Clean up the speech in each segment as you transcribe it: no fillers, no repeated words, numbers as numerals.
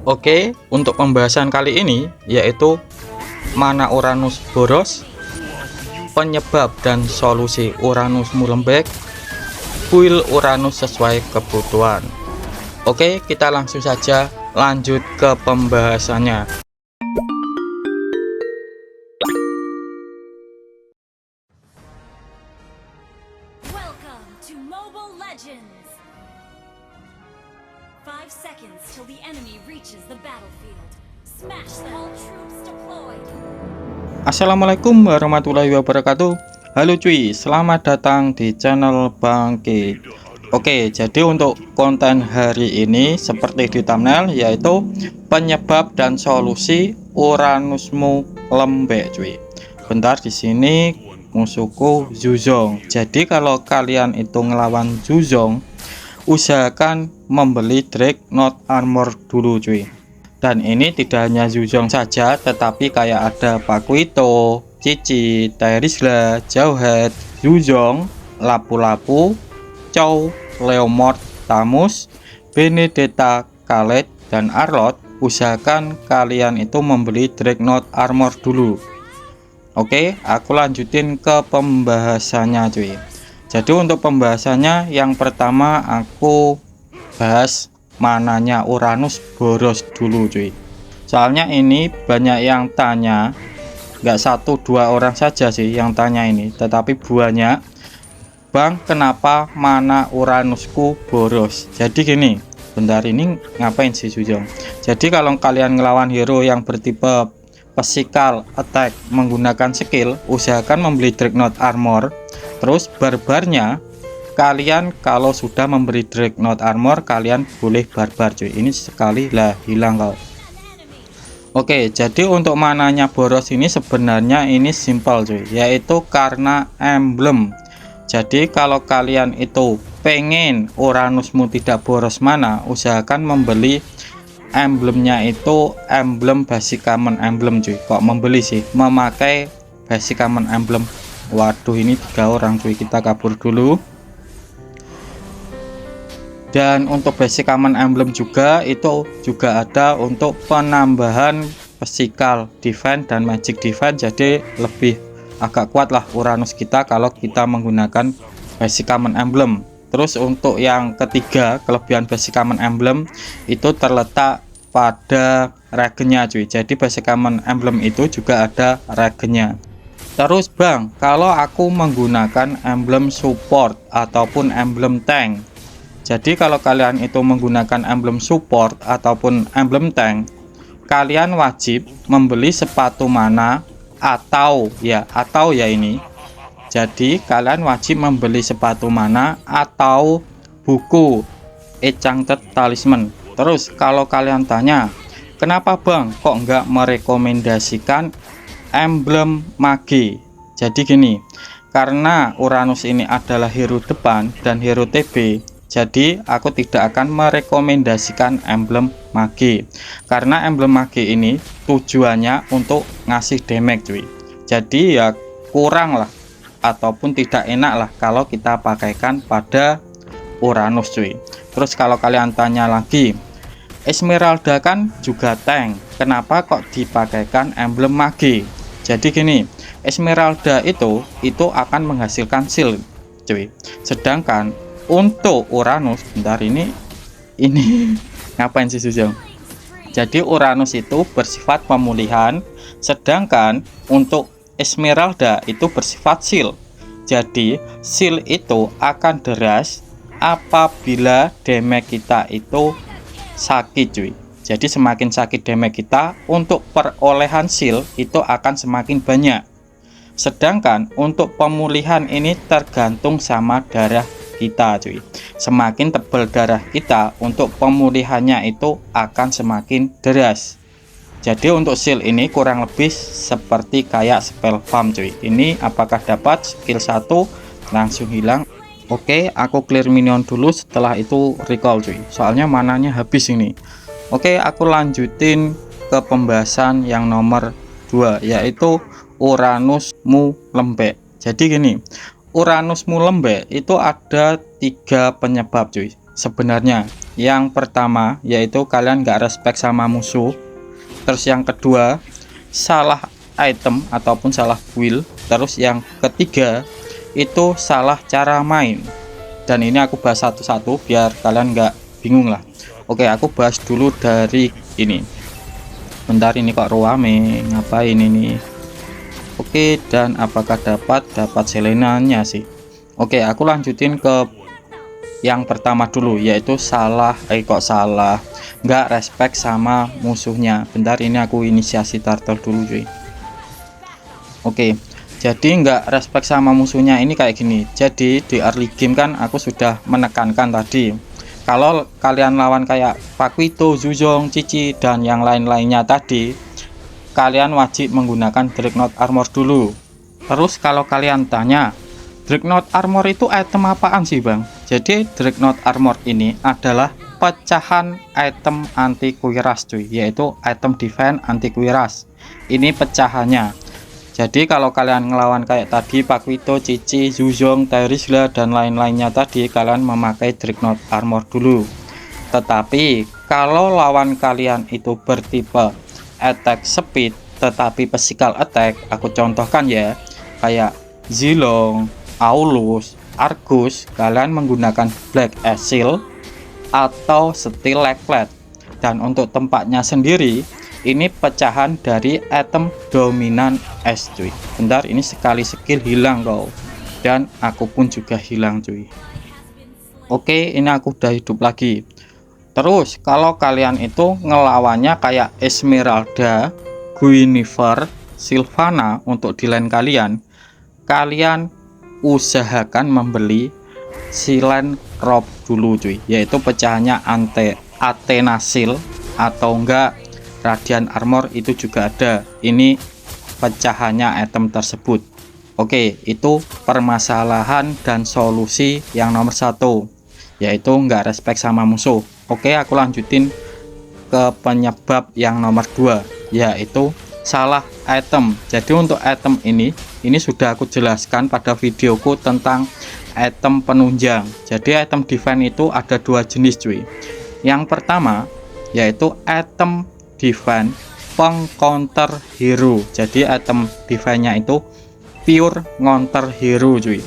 Oke, untuk pembahasan kali ini yaitu mana Uranus boros, penyebab dan solusi Uranusmu lembek, kuil Uranus sesuai kebutuhan. Oke, kita langsung saja lanjut ke pembahasannya. Welcome to Mobile Legends! 5 seconds till the enemy reaches the battlefield. Smash the all troops deployed. Assalamualaikum warahmatullahi wabarakatuh. Halo cuy, selamat datang di channel Bangke. Oke, jadi untuk konten hari ini seperti di thumbnail yaitu penyebab dan solusi Uranusmu lembek cuy. Bentar, di sini musuhku Zhuzong. Jadi kalau kalian itu ngelawan Zhuzong, usahakan membeli Dreadnought Armor dulu cuy. Dan ini tidak hanya Zhuzong saja, tetapi kayak ada Pakuito, Cici, Terisla, Jauhead, Zhuzong, Lapu-Lapu, Chow, Leomord, Tamus, Benedetta, Khaled, dan Arlott. Usahakan kalian itu membeli Dreadnought Armor dulu. Oke, aku lanjutin ke pembahasannya cuy. Jadi untuk pembahasannya yang pertama aku bahas mananya Uranus boros dulu cuy. Soalnya ini banyak yang tanya, nggak 1-2 orang saja sih yang tanya ini, tetapi banyak. Bang, kenapa mana Uranusku boros? Jadi gini, bentar, ini ngapain sih Zhuzong? Jadi kalau kalian ngelawan hero yang bertipe physical attack menggunakan skill, usahakan membeli Dreadnought Armor. Terus barbarnya kalian kalau sudah memberi Dreadnought Armor, kalian boleh barbar cuy. Ini sekali lah hilang kau. Oke, jadi untuk mananya boros ini sebenarnya ini simple cuy, yaitu karena emblem. Jadi kalau kalian itu pengen Uranusmu tidak boros mana, usahakan membeli emblemnya itu emblem basic common emblem cuy. Kok membeli sih, memakai basic common emblem. Waduh, ini 3 orang cuy, kita kabur dulu. Dan untuk basic common emblem juga itu juga ada untuk penambahan physical defense dan magic defense, jadi lebih agak kuat lah Uranus kita kalau kita menggunakan basic common emblem. Terus untuk yang ketiga, kelebihan basic common emblem itu terletak pada regennya cuy. Jadi basic common emblem itu juga ada regennya. Terus bang, kalau aku menggunakan emblem support ataupun emblem tank, jadi kalau kalian itu menggunakan emblem support ataupun emblem tank, kalian wajib membeli sepatu mana atau ya ini. Jadi kalian wajib membeli sepatu mana atau buku Enchanted Talisman. Terus kalau kalian tanya, kenapa bang kok nggak merekomendasikan emblem mage? Jadi gini, karena Uranus ini adalah hero depan dan hero TB, jadi aku tidak akan merekomendasikan emblem mage, karena emblem mage ini tujuannya untuk ngasih damage cuy. Jadi ya kurang lah ataupun tidak enak lah kalau kita pakaikan pada Uranus cuy. Terus kalau kalian tanya lagi, Esmeralda kan juga tank, kenapa kok dipakaikan emblem mage? Jadi gini, Esmeralda itu akan menghasilkan shield cuy. Sedangkan untuk Uranus, bentar, ini ngapain sih Zhuzong? Jadi Uranus itu bersifat pemulihan, sedangkan untuk Esmeralda itu bersifat shield. Jadi shield itu akan deras apabila damage kita itu sakit cuy. Jadi semakin sakit damage kita, untuk perolehan shield itu akan semakin banyak. Sedangkan untuk pemulihan ini tergantung sama darah kita cuy. Semakin tebal darah kita, untuk pemulihannya itu akan semakin deras. Jadi untuk shield ini kurang lebih seperti kayak spell farm cuy. Ini apakah dapat skill 1 langsung hilang. Oke, aku clear minion dulu, setelah itu recall cuy, soalnya mananya habis ini. Oke, aku lanjutin ke pembahasan yang nomor 2, yaitu Uranusmu lembek. Jadi gini, Uranusmu lembek itu ada 3 penyebab cuy. sebenarnya. Yang pertama yaitu kalian nggak respect sama musuh. Terus yang kedua, salah item ataupun salah build. Terus yang ketiga itu salah cara main. Dan ini aku bahas satu-satu biar kalian nggak bingung lah. Oke, aku bahas dulu dari ini. Bentar, ini kok ruame, ngapain ini? Oke, dan apakah dapat selenanya sih? Oke, aku lanjutin ke yang pertama dulu, yaitu nggak respect sama musuhnya. Bentar, ini aku inisiasi turtle dulu cuy. Oke, jadi nggak respect sama musuhnya ini kayak gini. Jadi di early game kan aku sudah menekankan tadi, kalau kalian lawan kayak Paquito, Zuzong, Cici dan yang lain-lainnya tadi, kalian wajib menggunakan Dreadnought Armor dulu. Terus kalau kalian tanya, Dreadnought Armor itu item apaan sih bang? Jadi Dreadnought Armor ini adalah pecahan item anti kuiras cuy, yaitu item defense anti kuiras. Ini pecahannya. Jadi kalau kalian ngelawan kayak tadi Paquito, Cici, Zuzong, Terizla dan lain-lainnya tadi, kalian memakai Dreadnought Armor dulu. Tetapi kalau lawan kalian itu bertipe attack speed tetapi physical attack, aku contohkan ya, kayak Zilong, Aulus, Argus, kalian menggunakan Black Seal atau Steel Leg. Dan untuk tempatnya sendiri, ini pecahan dari item dominan es cuy. Bentar, ini sekali skill hilang kau, dan aku pun juga hilang cuy. Oke, ini aku udah hidup lagi. Terus kalau kalian itu ngelawannya kayak Esmeralda, Guinevere, Sylvana untuk di lane kalian usahakan membeli Silent Rob dulu cuy, yaitu pecahannya Athena Seal atau enggak Radiant Armor, itu juga ada. Ini pecahannya item tersebut. Oke, itu permasalahan dan solusi yang nomor satu, yaitu nggak respect sama musuh. Oke, aku lanjutin ke penyebab yang nomor 2, yaitu salah item. Jadi untuk item ini sudah aku jelaskan pada videoku tentang item penunjang. Jadi item defense itu ada 2 jenis cuy. Yang pertama yaitu item defense pengcounter hero. Jadi item defense-nya itu pure counter hero cuy.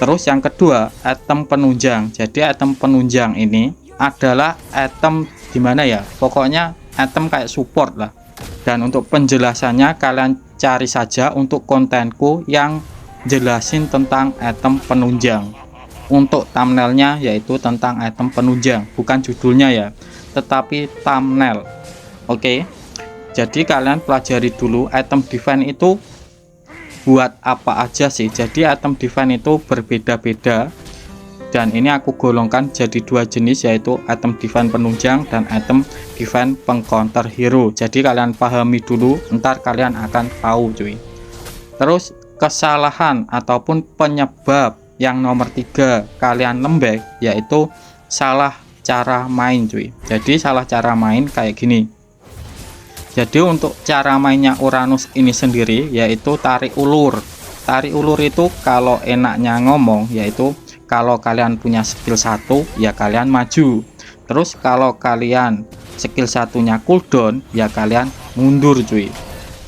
Terus yang kedua item penunjang. Jadi item penunjang ini adalah item dimana ya, pokoknya item kayak support lah. Dan untuk penjelasannya kalian cari saja untuk kontenku yang jelasin tentang item penunjang. Untuk thumbnailnya yaitu tentang item penunjang, bukan judulnya ya, tetapi thumbnail. Oke, jadi kalian pelajari dulu item defense itu buat apa aja sih. Jadi item defense itu berbeda-beda, dan ini aku golongkan jadi 2 jenis, yaitu item defense penunjang dan item defense pengcounter hero. Jadi kalian pahami dulu, ntar kalian akan tahu cuy. Terus kesalahan ataupun penyebab yang nomor 3 kalian lembek, yaitu salah cara main cuy. Jadi salah cara main kayak gini. Jadi untuk cara mainnya Uranus ini sendiri yaitu tarik ulur. Tarik ulur itu kalau enaknya ngomong yaitu kalau kalian punya skill 1 ya kalian maju. Terus kalau kalian skill satunya cooldown ya kalian mundur cuy.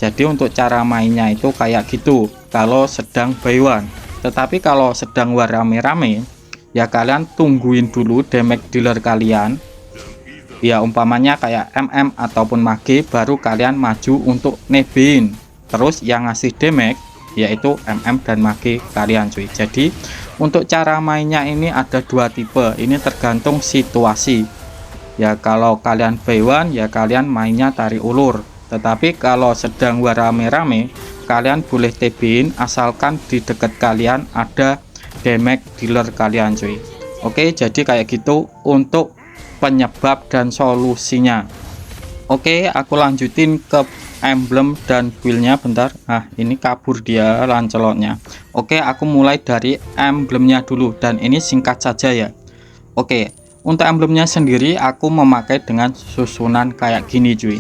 Jadi untuk cara mainnya itu kayak gitu kalau sedang buy one. Tetapi kalau sedang rame-rame ya kalian tungguin dulu damage dealer kalian, ya umpamanya kayak MM ataupun Mage, baru kalian maju untuk nebin. Terus yang ngasih damage yaitu MM dan Mage kalian cuy. Jadi untuk cara mainnya ini ada 2 tipe, ini tergantung situasi ya. Kalau kalian buy one ya kalian mainnya tarik ulur, tetapi kalau sedang rame-rame kalian boleh TB-in asalkan di dekat kalian ada damage dealer kalian cuy. Oke, jadi kayak gitu untuk penyebab dan solusinya. Oke, aku lanjutin ke emblem dan build-nya. Bentar, ini kabur dia Lancelotnya. Oke, aku mulai dari emblemnya dulu, dan ini singkat saja ya. Oke, untuk emblemnya sendiri aku memakai dengan susunan kayak gini cuy.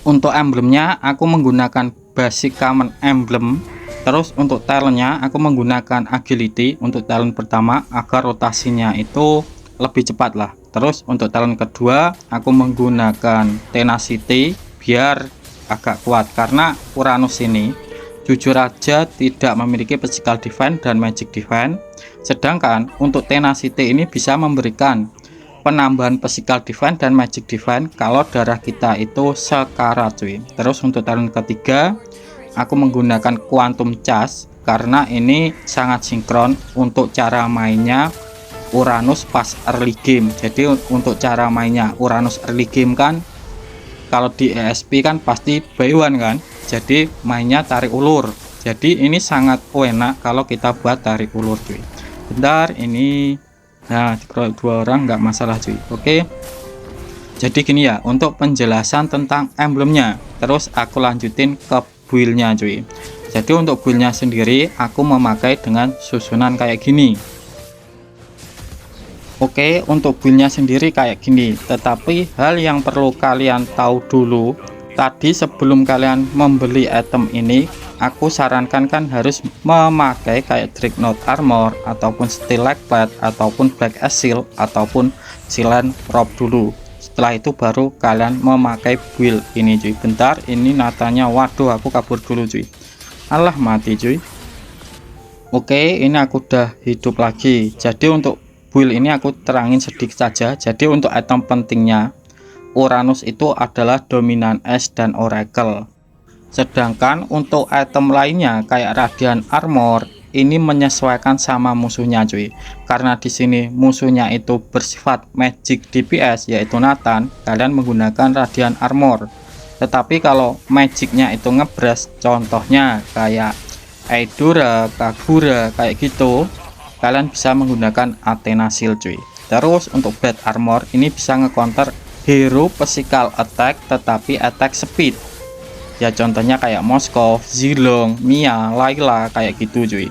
Untuk emblemnya aku menggunakan basic common emblem Terus untuk talentnya aku menggunakan agility untuk talent pertama agar rotasinya itu lebih cepat lah. Terus untuk talent kedua aku menggunakan tenacity biar agak kuat, karena Uranus ini jujur aja tidak memiliki physical defense dan magic defense, sedangkan untuk tenacity ini bisa memberikan penambahan physical defense dan magic defense kalau darah kita itu sekarat cuy. Terus untuk talent ketiga aku menggunakan quantum charge karena ini sangat sinkron untuk cara mainnya Uranus pas early game. Jadi untuk cara mainnya Uranus early game kan, kalau di ESP kan pasti buy one kan, jadi mainnya tarik ulur. Jadi ini sangat enak kalau kita buat tarik ulur cuy. Bentar, ini nah dikeroyok 2 orang nggak masalah cuy. Oke, jadi gini ya untuk penjelasan tentang emblemnya. Terus aku lanjutin ke buildnya cuy. Jadi untuk buildnya sendiri aku memakai dengan susunan kayak gini. Oke, untuk buildnya sendiri kayak gini, tetapi hal yang perlu kalian tahu dulu, tadi sebelum kalian membeli item ini aku sarankan kan harus memakai kayak Dreadnought Armor ataupun Steel Leg Plate ataupun Black Seal ataupun Silent Robe dulu. Setelah itu baru kalian memakai build ini cuy. Bentar, ini natanya, waduh aku kabur dulu cuy, alah mati cuy. Oke, ini aku udah hidup lagi. Jadi untuk build ini aku terangin sedikit saja. Jadi untuk item pentingnya Uranus itu adalah dominan es dan oracle. Sedangkan untuk item lainnya kayak Radiant Armor ini menyesuaikan sama musuhnya cuy. Karena di sini musuhnya itu bersifat magic DPS yaitu Nathan, kalian menggunakan Radiant Armor. Tetapi kalau magicnya itu ngebras, contohnya kayak Aedura, Kagura kayak gitu, kalian bisa menggunakan Athena Shield cuy. Terus untuk Bad Armor ini bisa ngecounter hero physical attack tetapi attack speed. Ya contohnya kayak Moskov, Zilong, Mia, Layla kayak gitu cuy.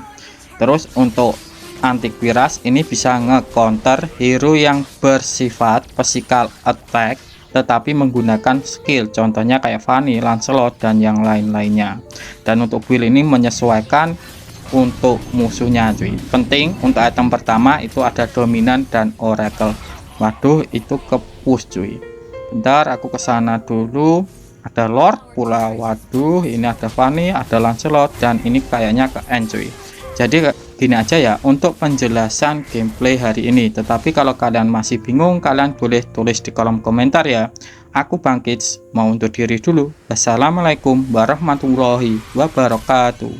Terus untuk Antiquiras ini bisa nge-counter hero yang bersifat physical attack tetapi menggunakan skill, contohnya kayak Fanny, Lancelot dan yang lain-lainnya. Dan untuk build ini menyesuaikan untuk musuhnya cuy. Penting untuk item pertama itu ada dominan dan oracle. Waduh itu ke push cuy. Bentar aku kesana dulu. Ada Lord pula, waduh ini ada Fanny, ada Lancelot dan ini kayaknya ke end cuy. Jadi gini aja ya untuk penjelasan gameplay hari ini. Tetapi kalau kalian masih bingung, kalian boleh tulis di kolom komentar ya. Aku bangkit mau undur diri dulu. Wassalamualaikum warahmatullahi wabarakatuh.